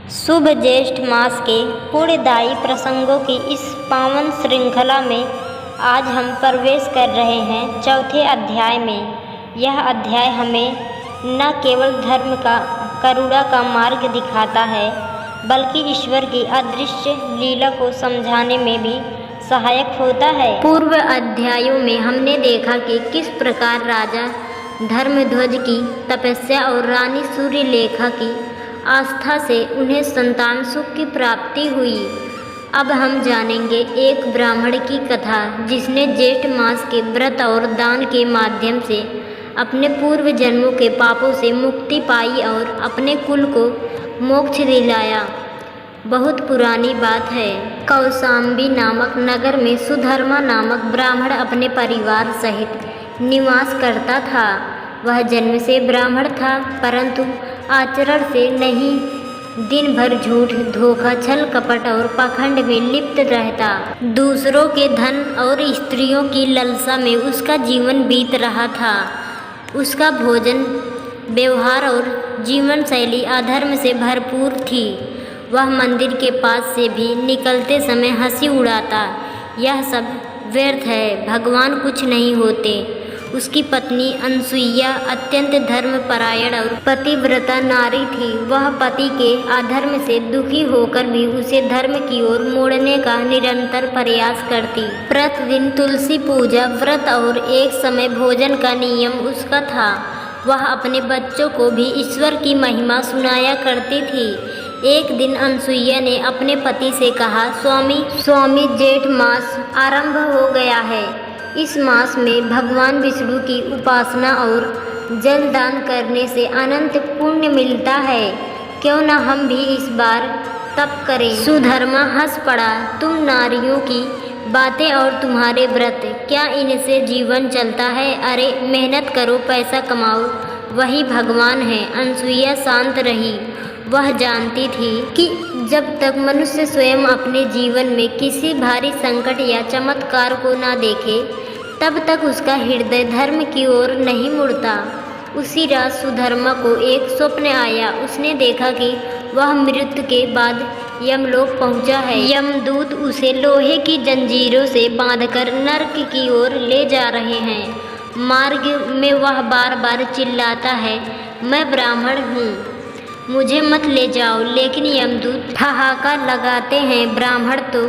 शुभ ज्येष्ठ मास के पुण्यदायी प्रसंगों की इस पावन श्रृंखला में आज हम प्रवेश कर रहे हैं चौथे अध्याय में। यह अध्याय हमें न केवल धर्म का करुणा का मार्ग दिखाता है बल्कि ईश्वर की अदृश्य लीला को समझाने में भी सहायक होता है। पूर्व अध्यायों में हमने देखा कि किस प्रकार राजा धर्मध्वज की तपस्या और रानी सूर्यलेखा की आस्था से उन्हें संतान सुख की प्राप्ति हुई। अब हम जानेंगे एक ब्राह्मण की कथा जिसने ज्येष्ठ मास के व्रत और दान के माध्यम से अपने पूर्व जन्मों के पापों से मुक्ति पाई और अपने कुल को मोक्ष दिलाया। बहुत पुरानी बात है। कौशाम्बी नामक नगर में सुधर्मा नामक ब्राह्मण अपने परिवार सहित निवास करता था। वह जन्म से ब्राह्मण था परंतु आचरण से नहीं। दिन भर झूठ, धोखा, छल कपट और पाखंड में लिप्त रहता। दूसरों के धन और स्त्रियों की लालसा में उसका जीवन बीत रहा था। उसका भोजन, व्यवहार और जीवन शैली अधर्म से भरपूर थी। वह मंदिर के पास से भी निकलते समय हंसी उड़ाता। यह सब व्यर्थ है, भगवान कुछ नहीं होते। उसकी पत्नी अनसुईया अत्यंत धर्मपरायण और पतिव्रता नारी थी। वह पति के अधर्म से दुखी होकर भी उसे धर्म की ओर मोड़ने का निरंतर प्रयास करती। प्रतिदिन तुलसी पूजा, व्रत और एक समय भोजन का नियम उसका था। वह अपने बच्चों को भी ईश्वर की महिमा सुनाया करती थी। एक दिन अनसुईया ने अपने पति से कहा, स्वामी जेठ मास आरंभ हो गया है। इस मास में भगवान विष्णु की उपासना और जल दान करने से अनंत पुण्य मिलता है। क्यों न हम भी इस बार तप करें। सुधर्मा हंस पड़ा, तुम नारियों की बातें और तुम्हारे व्रत, क्या इनसे जीवन चलता है? अरे मेहनत करो, पैसा कमाओ, वही भगवान है। अनसुईया शांत रही। वह जानती थी कि जब तक मनुष्य स्वयं अपने जीवन में किसी भारी संकट या चमत्कार को न देखे तब तक उसका हृदय धर्म की ओर नहीं मुड़ता। उसी रात सुधर्मा को एक स्वप्न आया। उसने देखा कि वह मृत्यु के बाद यमलोक पहुंचा है। यमदूत उसे लोहे की जंजीरों से बांधकर नरक की ओर ले जा रहे हैं। मार्ग में वह बार बार चिल्लाता है, मैं ब्राह्मण हूँ, मुझे मत ले जाओ। लेकिन यमदूत ठहाका लगाते हैं, ब्राह्मण तो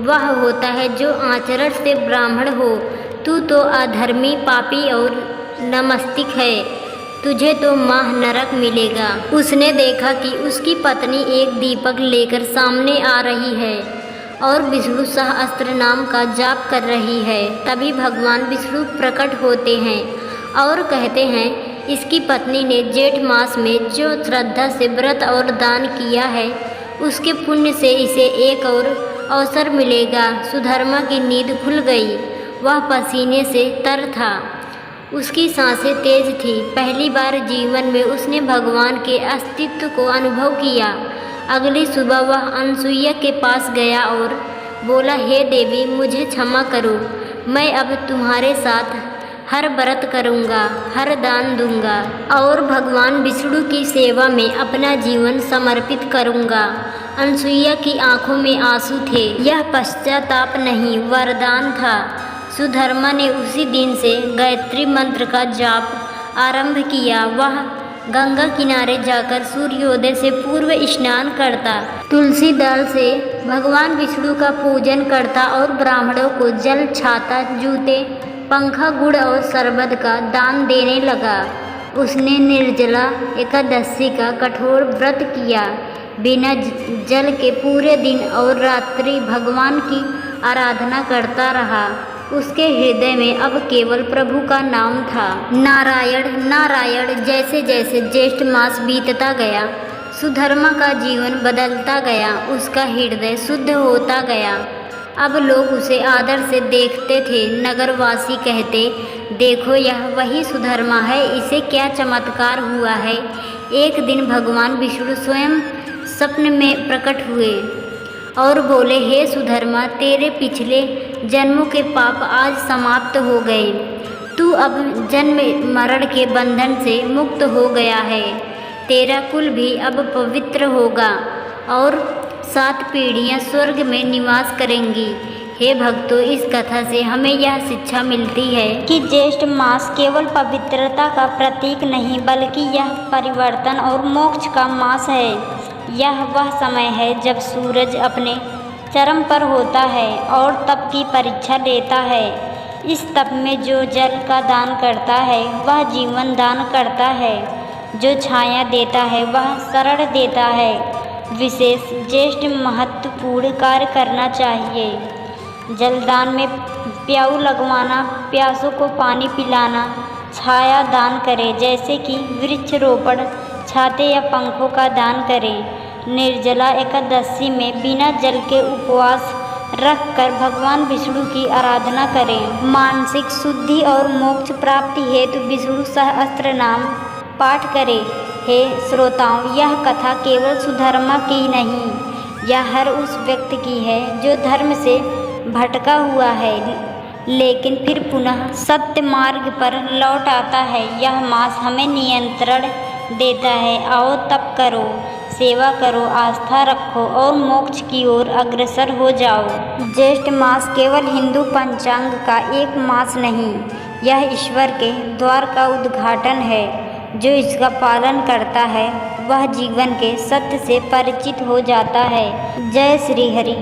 वह होता है जो आचरण से ब्राह्मण हो। तू तो अधर्मी, पापी और नमस्तिक है, तुझे तो माह नरक मिलेगा। उसने देखा कि उसकी पत्नी एक दीपक लेकर सामने आ रही है और विष्णु सहस्त्र नाम का जाप कर रही है। तभी भगवान विष्णु प्रकट होते हैं और कहते हैं, इसकी पत्नी ने जेठ मास में जो श्रद्धा से व्रत और दान किया है उसके पुण्य से इसे एक और अवसर मिलेगा। सुधर्मा की नींद खुल गई। वह पसीने से तर था। उसकी सांसें तेज थी। पहली बार जीवन में उसने भगवान के अस्तित्व को अनुभव किया। अगली सुबह वह अनसुईया के पास गया और बोला, हे देवी, मुझे क्षमा करो, मैं अब तुम्हारे साथ हर व्रत करूँगा, हर दान दूंगा और भगवान विष्णु की सेवा में अपना जीवन समर्पित करूँगा। अनसुईया की आंखों में आंसू थे। यह पश्चाताप नहीं, वरदान था। सुधर्मा ने उसी दिन से गायत्री मंत्र का जाप आरंभ किया। वह गंगा किनारे जाकर सूर्योदय से पूर्व स्नान करता, तुलसी दल से भगवान विष्णु का पूजन करता और ब्राह्मणों को जल, छाता, जूते, पंखा, गुड़ और शरबत का दान देने लगा। उसने निर्जला एकादशी का कठोर व्रत किया। बिना जल के पूरे दिन और रात्रि भगवान की आराधना करता रहा। उसके हृदय में अब केवल प्रभु का नाम था, नारायण नारायण। जैसे जैसे ज्येष्ठ मास बीतता गया सुधर्मा का जीवन बदलता गया। उसका हृदय शुद्ध होता गया। अब लोग उसे आदर से देखते थे। नगरवासी कहते, देखो यह वही सुधर्मा है, इसे क्या चमत्कार हुआ है। एक दिन भगवान विष्णु स्वयं स्वप्न में प्रकट हुए और बोले, हे सुधर्मा, तेरे पिछले जन्मों के पाप आज समाप्त हो गए। तू अब जन्म मरण के बंधन से मुक्त हो गया है। तेरा कुल भी अब पवित्र होगा और 7 पीढ़ियां स्वर्ग में निवास करेंगी। हे भक्तों, इस कथा से हमें यह शिक्षा मिलती है कि ज्येष्ठ मास केवल पवित्रता का प्रतीक नहीं बल्कि यह परिवर्तन और मोक्ष का मास है। यह वह समय है जब सूरज अपने चरम पर होता है और तप की परीक्षा लेता है। इस तप में जो जल का दान करता है वह जीवन दान करता है, जो छाया देता है वह शरण देता है। विशेष ज्येष्ठ महत्वपूर्ण कार्य करना चाहिए। जलदान में प्याऊ लगवाना, प्यासों को पानी पिलाना, छाया दान करें जैसे कि वृक्षरोपण, छाते या पंखों का दान करें। निर्जला एकादशी में बिना जल के उपवास रखकर भगवान विष्णु की आराधना करें। मानसिक शुद्धि और मोक्ष प्राप्ति हेतु विष्णु सहस्त्र नाम पाठ करें। हे श्रोताओं, यह कथा केवल सुधर्मा की नहीं, यह हर उस व्यक्ति की है जो धर्म से भटका हुआ है लेकिन फिर पुनः सत्य मार्ग पर लौट आता है। यह मास हमें नियंत्रण देता है। आओ तप करो, सेवा करो, आस्था रखो और मोक्ष की ओर अग्रसर हो जाओ। ज्येष्ठ मास केवल हिंदू पंचांग का एक मास नहीं, यह ईश्वर के द्वार का उद्घाटन है। जो इसका पालन करता है वह जीवन के सत्य से परिचित हो जाता है। जय श्री हरि।